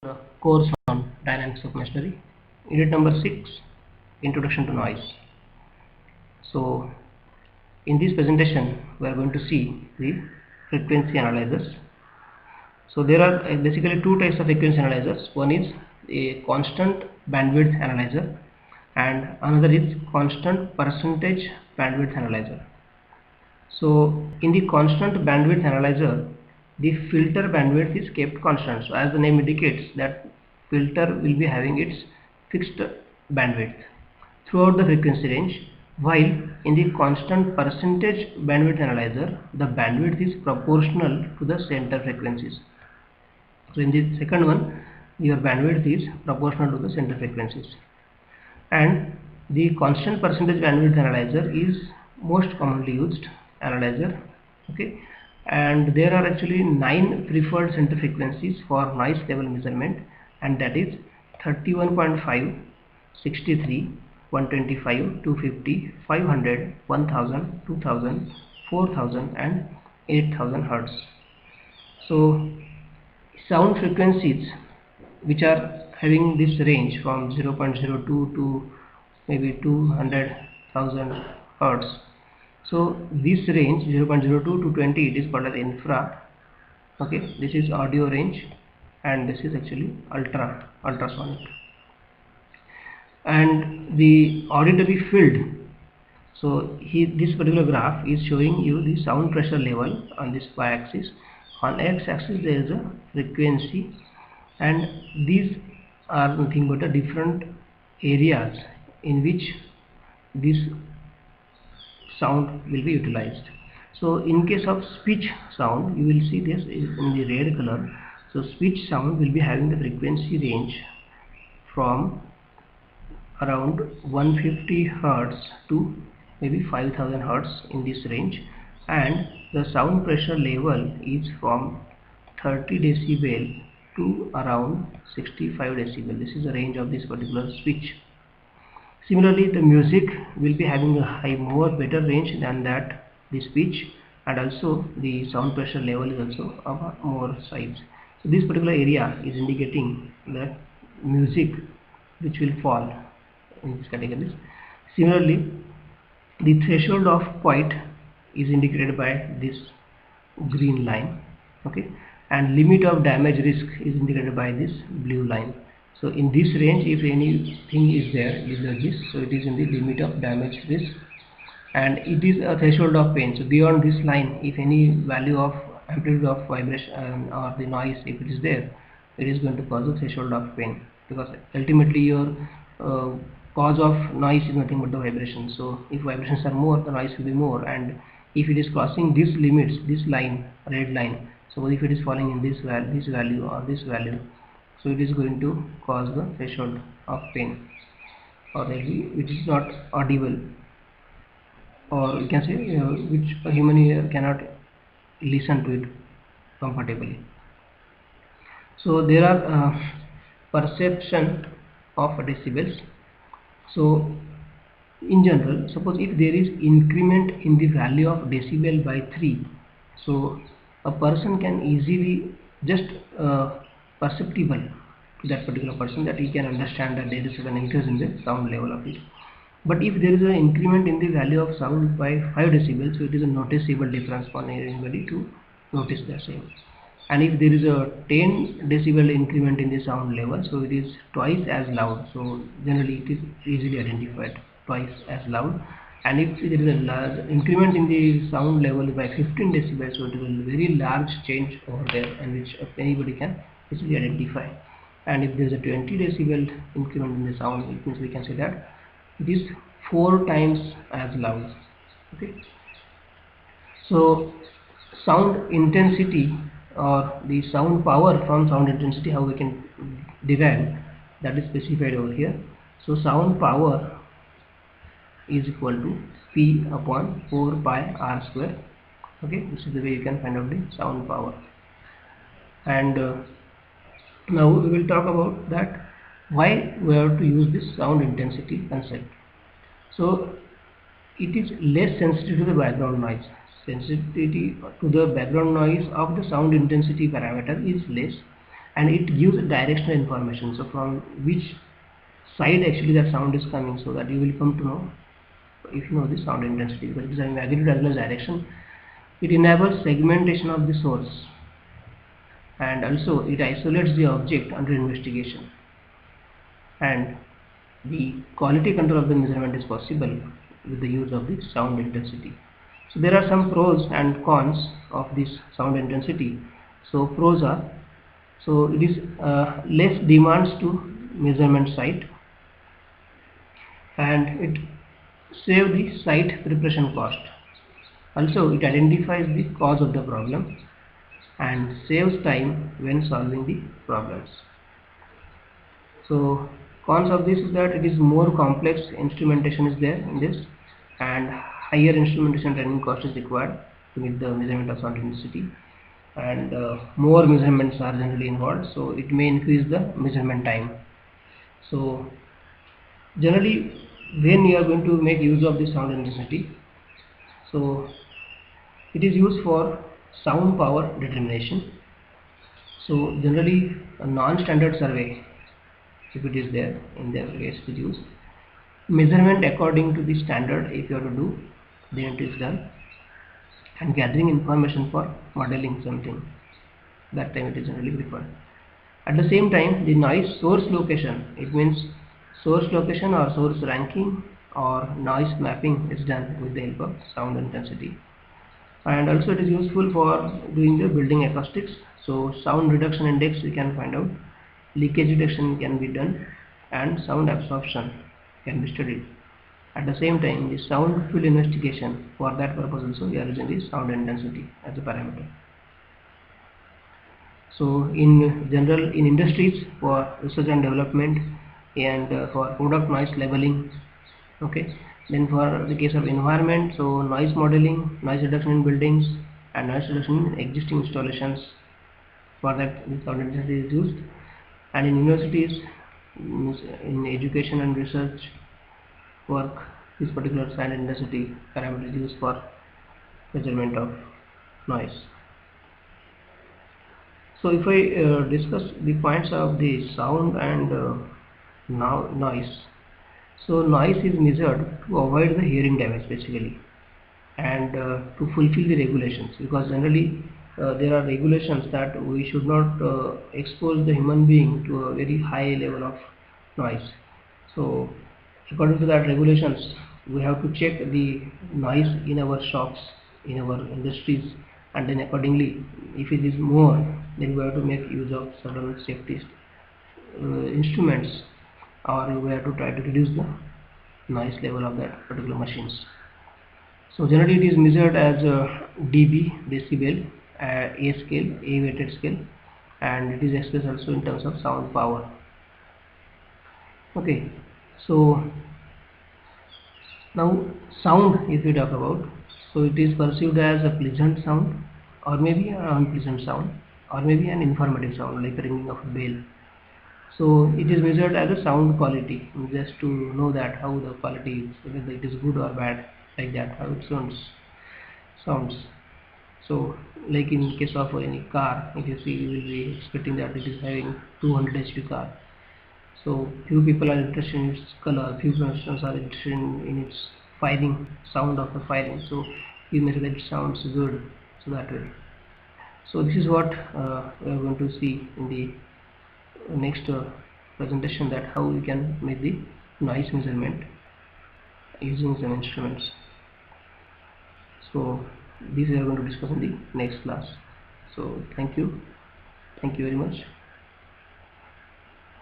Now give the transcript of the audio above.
the course on dynamics of machinery, unit number 6, introduction to noise. So in this presentation we are going to see the frequency analyzers. So there are basically two types of frequency analyzers. One is a constant bandwidth analyzer and another is constant percentage bandwidth analyzer. So in the constant bandwidth analyzer, the filter bandwidth is kept constant. So as the name indicates, that filter will be having its fixed bandwidth throughout the frequency range, while in the constant percentage bandwidth analyzer, the bandwidth is proportional to the center frequencies. So in the second one, your bandwidth is proportional to the center frequencies. And the constant percentage bandwidth analyzer is most commonly used analyzer. Okay, and there are actually 9 preferred center frequencies for noise level measurement, and that is 31.5, 63, 125, 250, 500, 1000, 2000, 4000 and 8000 Hertz. So sound frequencies which are having this range from 0.02 to maybe 200,000 Hertz. So this range 0.02 to 20, it is called as infra. Okay, this is audio range and this is actually ultrasonic. And the auditory field, so this particular graph is showing you the sound pressure level on this y-axis. On x-axis there is a frequency, and these are nothing but the different areas in which this sound will be utilized. So in case of speech sound, you will see this is in the red color. So speech sound will be having the frequency range from around 150 Hertz to maybe 5000 Hertz in this range, and the sound pressure level is from 30 decibel to around 65 decibel. This is the range of this particular speech. Similarly, the music will be having a more better range than that the speech, and also the sound pressure level is also of more size. So this particular area is indicating that music which will fall in these categories. Similarly, the threshold of quiet is indicated by this green line. Okay, and limit of damage risk is indicated by this blue line. So in this range, if anything is there is like this, so it is in the limit of damage risk, and it is a threshold of pain. So beyond this line, if any value of amplitude of vibration or the noise, if it is there, it is going to cause a threshold of pain, because ultimately your cause of noise is nothing but the vibration. So if vibrations are more, the noise will be more, and if it is crossing these limits, this line, red line, so if it is falling in this value or this value, so it is going to cause the threshold of pain, or maybe it is not audible, or you can say which a human ear cannot listen to it comfortably. So there are perception of decibels. So in general, suppose if there is increment in the value of decibel by 3, so a person can easily just perceptible to that particular person, that he can understand that there is an increase in the sound level of it. But if there is an increment in the value of sound by 5 decibels, so it is a noticeable difference for anybody to notice the same. And if there is a 10 decibel increment in the sound level, so it is twice as loud. So generally it is easily identified, twice as loud. And if there is a large increment in the sound level by 15 decibels, so it is a very large change over there, and which anybody can easily identify. And if there is a 20 decibel increment in the sound, it means we can say that it is 4 times as loud. Okay. So sound intensity, or the sound power from sound intensity, how we can derive, that is specified over here. So sound power is equal to P upon 4 pi R square. Okay, this is the way you can find out the sound power. And now we will talk about that why we have to use this sound intensity concept. So it is less sensitive to the background noise. Sensitivity to the background noise of the sound intensity parameter is less, and it gives directional information, so from which side actually that sound is coming, so that you will come to know if you know the sound intensity, because it is a magnitude as well as direction. It enables segmentation of the source, and also it isolates the object under investigation, and the quality control of the measurement is possible with the use of the sound intensity. So there are some pros and cons of this sound intensity. So pros are, so it is less demands to measurement site, and it saves the site preparation cost. Also it identifies the cause of the problem and saves time when solving the problems. So cons of this is that it is more complex instrumentation is there in this, and higher instrumentation training cost is required to meet the measurement of sound intensity, and more measurements are generally involved, so it may increase the measurement time. So generally when you are going to make use of the sound intensity, so it is used for sound power determination. So generally a non-standard survey, if it is there, in their case it is used. Measurement according to the standard, if you have to do, then it is done. And gathering information for modeling something, that time it is generally preferred. At the same time, the noise source location, it means source location or source ranking or noise mapping is done with the help of sound intensity. And also it is useful for doing the building acoustics. So sound reduction index we can find out, leakage detection can be done, and sound absorption can be studied. At the same time, the sound field investigation, for that purpose also we are using the sound intensity as a parameter. So in general, in industries, for research and development, and for product noise leveling, okay. Then for the case of environment, so noise modeling, noise reduction in buildings, and noise reduction in existing installations, for that the sound intensity is used. And in universities, in education and research work, this particular sound intensity parameter is used for measurement of noise. So if I discuss the points of the sound and noise, so noise is measured to avoid the hearing damage basically, and to fulfill the regulations, because generally there are regulations that we should not expose the human being to a very high level of noise. So according to that regulations, we have to check the noise in our shops, in our industries, and then accordingly, if it is more, then we have to make use of certain safety instruments, or we have to try to reduce the noise level of that particular machines. So generally it is measured as dB, decibel, A scale, A weighted scale, and it is expressed also in terms of sound power. Okay, so now sound, if we talk about, so it is perceived as a pleasant sound, or maybe an unpleasant sound, or maybe an informative sound like the ringing of a bell. So it is measured as a sound quality, just to know that how the quality is, whether it is good or bad, like that, how it sounds. So like in case of any car, if you see, you will be expecting that it is having 200 HP car. So few people are interested in its color, few persons are interested in its firing, sound of the firing. So you measure that it sounds good, so that way. So this is what we are going to see in the next presentation, that how we can make the noise measurement using some instruments. So this we are going to discuss in the next class. So thank you very much.